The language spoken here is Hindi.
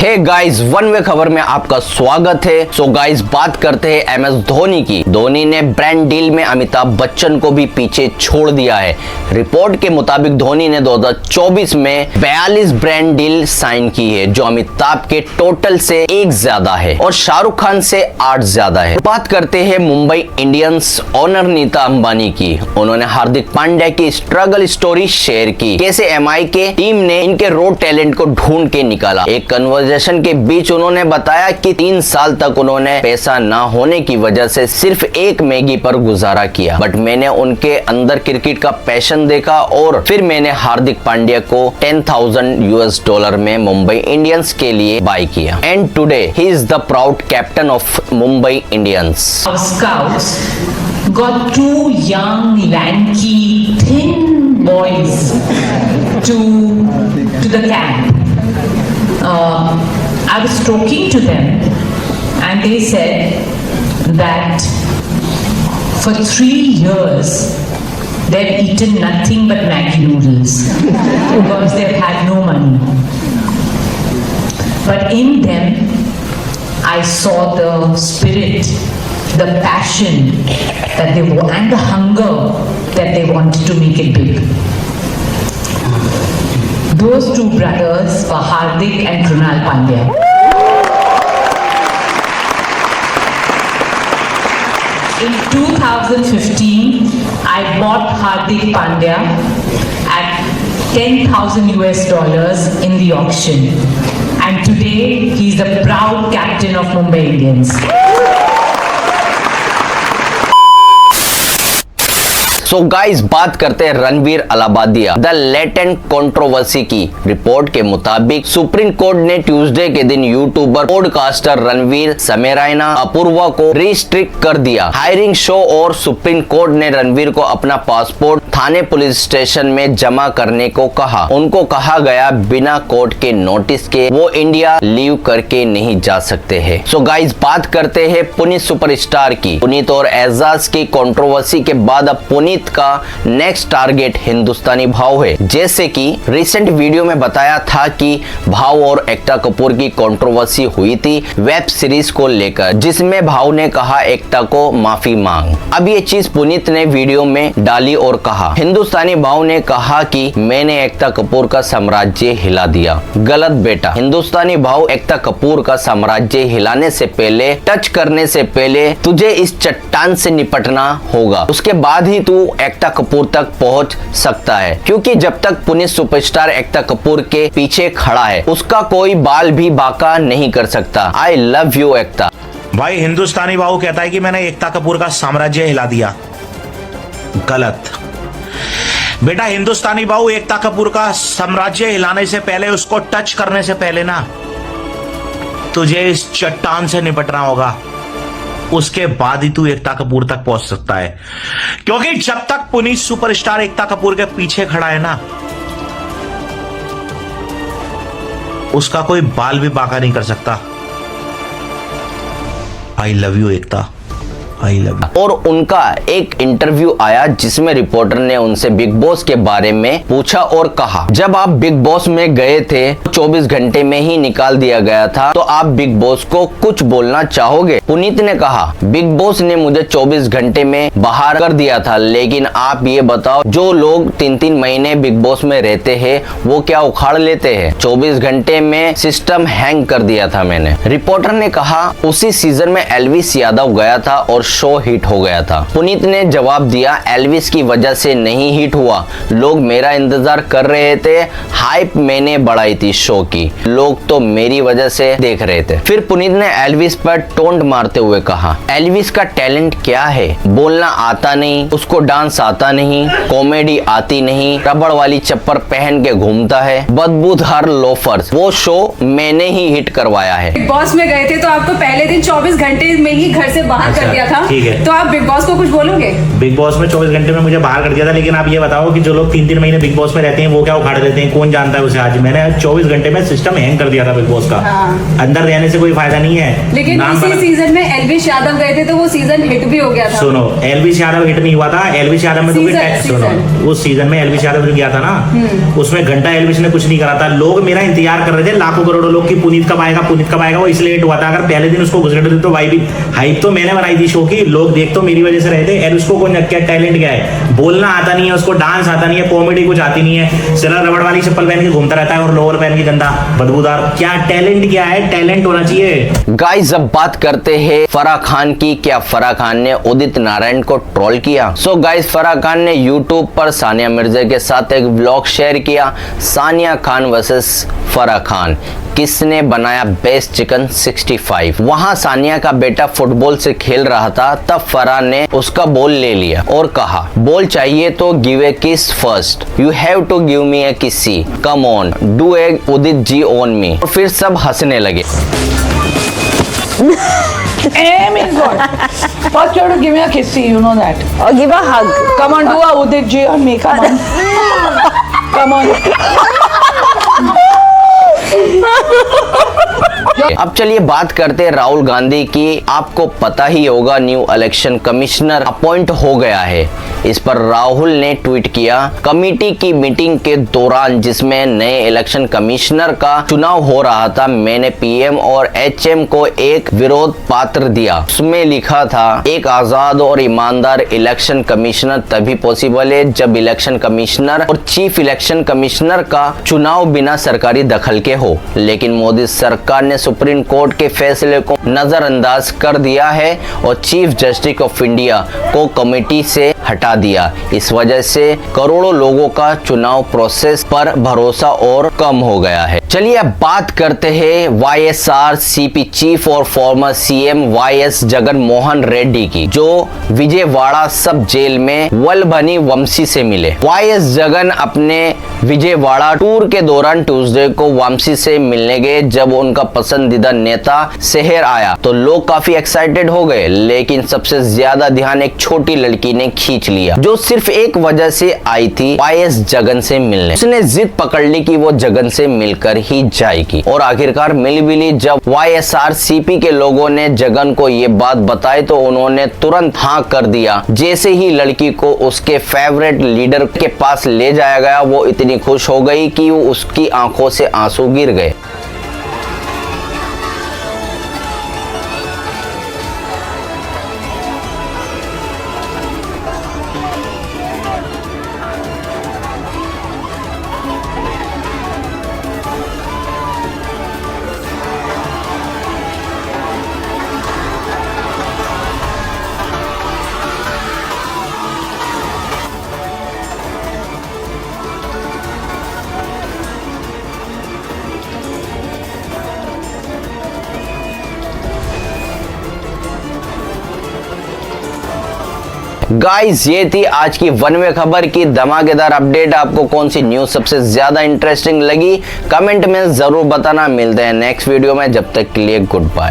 हे गाइस, वन वे खबर में आपका स्वागत है। सो गाइस, बात करते हैं एमएस धोनी की। धोनी ने ब्रांड डील में अमिताभ बच्चन को भी पीछे छोड़ दिया है। रिपोर्ट के मुताबिक धोनी ने 2024 में 42 ब्रांड डील साइन की है, जो अमिताभ के टोटल से 1 ज्यादा है और शाहरुख खान से 8 ज्यादा है। बात करते हैं मुंबई इंडियंस ओनर नीता अंबानी की। उन्होंने हार्दिक पांड्या की स्ट्रगल स्टोरी शेयर की, कैसे एमआई के टीम ने इनके रो टैलेंट को ढूंढ के निकाला। एक कन्वर्सेशन के बीच उन्होंने बताया कि 3 साल तक उन्होंने पैसा ना होने की वजह से सिर्फ एक मैगी पर गुजारा किया, बट मैंने उनके अंदर क्रिकेट का पैशन देखा और फिर मैंने हार्दिक पांड्या को $10,000 में मुंबई इंडियंस के लिए बाय किया। And today he is the proud captain of Mumbai Indians. Scouts got 2 young, lanky, thin boys to the camp. I was talking to them and they said that for 3 years they've eaten nothing but Maggi noodles because they've had no money. But in them I saw the spirit, the passion that they want and the hunger that they wanted to make it big. Those 2 brothers were Hardik and Krunal Pandya. In 2015, I bought Hardik Pandya at $10,000 in the auction, and today he is the proud captain of Mumbai Indians. So guys, बात करते हैं Ranveer Allahbadia the Latent controversy की। रिपोर्ट के मुताबिक सुप्रीम कोर्ट ने ट्यूसडे के दिन यूट्यूबर पॉडकास्टर रणवीर समेरायना अपूर्वा को रिस्ट्रिक्ट कर दिया हायरिंग शो, और सुप्रीम कोर्ट ने रणवीर को अपना पासपोर्ट थाने पुलिस स्टेशन में जमा करने को कहा। उनको कहा गया बिना कोर्ट के नोटिस के वो इंडिया लीव करके नहीं जा सकते हैं। सो गाइस, बात करते हैं पुनीत सुपरस्टार की। पुनीत और एजाज की कंट्रोवर्सी के बाद अब पुनीत का नेक्स्ट टारगेट हिंदुस्तानी भाव है। जैसे कि रिसेंट वीडियो में बताया था कि भाव और एकता कपूर की कंट्रोवर्सी हुई थी वेब सीरीज को लेकर, जिसमें भाव ने कहा एकता को माफी मांग। अब ये चीज पुनीत ने वीडियो में डाली और कहा, हिंदुस्तानी भाव ने कहा कि मैंने एकता कपूर का साम्राज्य हिला दिया। गलत बेटा, हिंदुस्तानी भाव एकता कपूर का साम्राज्य हिलाने से पहले, टच करने से पहले तुझे इस चट्टान से निपटना होगा, उसके बाद ही तू एकता कपूर तक पहुंच सकता है। क्योंकि जब तक पुनीत सुपरस्टार एकता कपूर के पीछे खड़ा है, उसका कोई बाल भी बांका नहीं कर सकता। आई लव यू एकता। भाई, हिंदुस्तानी भाऊ कहता है कि मैंने एकता कपूर का साम्राज्य हिला दिया। गलत बेटा, हिंदुस्तानी भाऊ एकता कपूर का साम्राज्य हिलाने से पहले, उसको टच करने से पहले ना, तुझे इस चट्टान से निपटना होगा, उसके बाद ही तू एकता कपूर तक पहुंच सकता है। क्योंकि जब तक पुनीत सुपरस्टार एकता कपूर के पीछे खड़ा है ना, उसका कोई बाल भी बांका नहीं कर सकता। I love you Ekta, I love you. और उनका एक इंटरव्यू आया जिसमें रिपोर्टर ने उनसे बिग बॉस के बारे में पूछा और कहा, जब आप बिग बॉस में गए थे 24 घंटे में ही निकाल दिया गया था, तो आप बिग बॉस को कुछ बोलना चाहोगे? पुनीत ने कहा, बिग बॉस ने मुझे 24 घंटे में बाहर कर दिया था, लेकिन आप ये बताओ, जो लोग 3-3 महीने बिग बॉस में रहते हैं वो क्या उखाड़ लेते हैं? 24 घंटे में सिस्टम हैंग कर दिया था मैंने। रिपोर्टर ने कहा, उसी सीजन में एल्विस यादव गया था और शो हिट हो गया था। पुनीत ने जवाब दिया, एल्विस की वजह से नहीं हिट हुआ, लोग मेरा इंतजार कर रहे थे, हाइप मैंने बढ़ाई थी शो की, लोग तो मेरी वजह से देख रहे थे। फिर पुनीत ने एल्विस पर टोंट मारते हुए कहा, एल्विस का टैलेंट क्या है? बोलना आता नहीं, उसको डांस आता नहीं, कॉमेडी आती नहीं, रबड़ वाली चप्पल पहन के घूमता है, बदबूदार लोफर्स। वो शो मैंने ही हिट करवाया है। बिग बॉस में गए थे तो आपको पहले दिन 24 घंटे में ही घर से बाहर कर दिया था, ठीक है। तो आप बिग बॉस को कुछ बोलोगे? बिग बॉस में 24 घंटे में मुझे बाहर कर दिया था, लेकिन आप ये बताओ कि जो लोग 3-3 महीने बिग बॉस में रहते हैं वो क्या उखाड़ देते हैं, कौन जानता है उसे। आज मैंने 24 घंटे में सिस्टम हैंग कर दिया था बिग बॉस का। हाँ। अंदर रहने से कोई फायदा नहीं है। लेकिन नाम इसी बना- सीजन में एलविश यादव गए थे तो वो सीजन हिट भी हो गया था। सुनो, एलविश यादव हिट नहीं हुआ था। एलविश यादव में तो कोई सीजन- सुनो, उस सीजन में एलविश यादव जो गया था ना, उसमें घंटा एलविश ने कुछ नहीं करा था। लोग मेरा इंतजार कर रहे थे, लाखों करोड़ों लोग, कि पुनीत कब आएगा, पुनीत कब आएगा। वो इसलिए हिट हुआ था। अगर पहले दिन उसको घुसने देते तो भाई भी हाइप तो मैंने बनाई थी शो की, लोग देख तो मेरी वजह से रहे थे। और उसको कौन, क्या टैलेंट क्या है, बोलना आता नहीं है उसको, डांस आता नहीं है, कॉमेडी कुछ आती नहीं है, सिर्फ रबड़ वाली चप्पल पहन के घूमता रहता है और लोअर पहन के गंदा बदबूदार। क्या टैलेंट क्या है, टैलेंट होना चाहिए। गाइस अब बात करते हैं फराह खान की। क्या फराह खान ने उदित नारायण को ट्रोल किया? सो गाइस फराह खान ने यूट्यूब पर सानिया मिर्जा के साथ एक व्लॉग शेयर किया। सानिया खान वर्सेस फराह खान, किसने बनाया बेस्ट चिकन 65। वहां सानिया का बेटा फुटबॉल से खेल रहा था, तब फराह ने उसका बॉल ले लिया और कहा, बॉल चाहिए तो give a kiss first, you have to give me a kissy, come on do a Udit ji on me. और फिर सब हंसने लगे। Aim is what? First you have to give me a kissy, you know that. Or give a hug. Come on, do a Udit ji on me, come on. Come on. अब चलिए बात करते हैं राहुल गांधी की। आपको पता ही होगा न्यू इलेक्शन कमिश्नर अपॉइंट हो गया है। इस पर राहुल ने ट्वीट किया, कमेटी की मीटिंग के दौरान जिसमें नए इलेक्शन कमिश्नर का चुनाव हो रहा था, मैंने पीएम और एचएम को एक विरोध पत्र दिया। उसमें लिखा था, एक आजाद और ईमानदार इलेक्शन कमिश्नर तभी पॉसिबल है जब इलेक्शन कमिश्नर और चीफ इलेक्शन कमिश्नर का चुनाव बिना सरकारी दखल के हो। लेकिन मोदी सरकार ने सुप्रीम कोर्ट के फैसले को नजरअंदाज कर दिया है और चीफ जस्टिस ऑफ इंडिया को कमेटी से हटा दिया। इस वजह से करोड़ों लोगों का चुनाव प्रोसेस पर भरोसा और कम हो गया है। चलिए अब बात करते हैं वाईएसआरसीपी चीफ और former CM YS Jagan Mohan Reddy की, जो विजयवाड़ा सब जेल में वल्लभनी वंशी से मिले। वाईएस जगन अपने विजयवाड़ा टूर के दौरान ट्यूसडे को वंशी से मिलने गए। जब उनका पसंदीदा नेता शहर आया तो लोग काफी एक्साइटेड हो गए, लेकिन सबसे ज्यादा ध्यान एक छोटी लड़की ने खींच लिया, जो सिर्फ एक वजह से आई थी, वाईएस जगन से मिलने। उसने जिद पकड़ ली कि वो जगन से मिलकर ही जाएगी और आखिरकार मिल भी ली। जब वाईएसआरसीपी के लोगों ने जगन को ये बात बताई तो उन्होंने तुरंत हाँ कर दिया। जैसे ही लड़की को उसके फेवरेट लीडर के पास ले जाया गया, वो इतनी खुश हो गई कि उसकी आंखों से आंसू गिर गए। गाइस ये थी आज की वनवे खबर की धमाकेदार अपडेट। आपको कौन सी न्यूज सबसे ज्यादा इंटरेस्टिंग लगी कमेंट में जरूर बताना। मिलते हैं नेक्स्ट वीडियो में, जब तक के लिए गुड बाय।